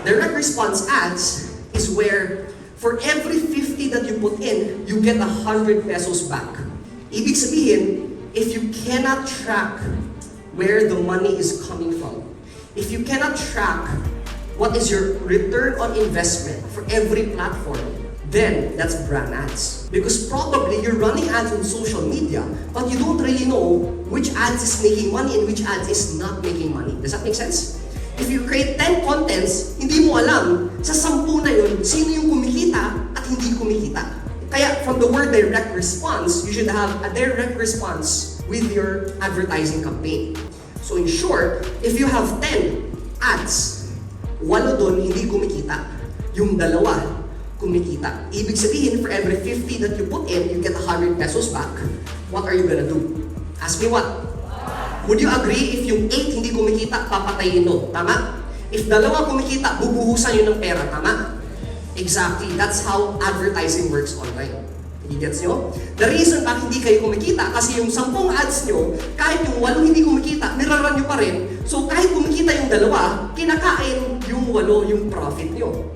Direct response ads is where for every 50 that you put in, you get 100 pesos back. Ibig sabihin, if you cannot track where the money is coming from, if you cannot track what is your return on investment for every platform, then that's brand ads. Because probably you're running ads on social media, but you don't really know which ads is making money and which ads is not making money. Does that make sense? If you create 10 contents, hindi mo alam sa 10 na yun, sino yung kumikita at hindi kumikita. Kaya from the word direct response, you should have a direct response with your advertising campaign. So in short, if you have 10 ads, 8 doon hindi kumikita. Yung 2, kumikita. Ibig sabihin, for every 50 that you put in, you get 100 pesos back. What are you gonna do? Ask me what? Would you agree if yung 8 hindi kumikita, papatayin mo? Tama? If 2 kumikita, bubuhusan yun ng pera. Tama? Exactly. That's how advertising works online. Gets nyo? The reason bakit hindi kayo kumikita, kasi yung 10 ads nyo, kahit yung 8 hindi kumikita, niraran nyo pa rin. So kahit kumikita yung 2, kinakain yung 8 yung profit nyo.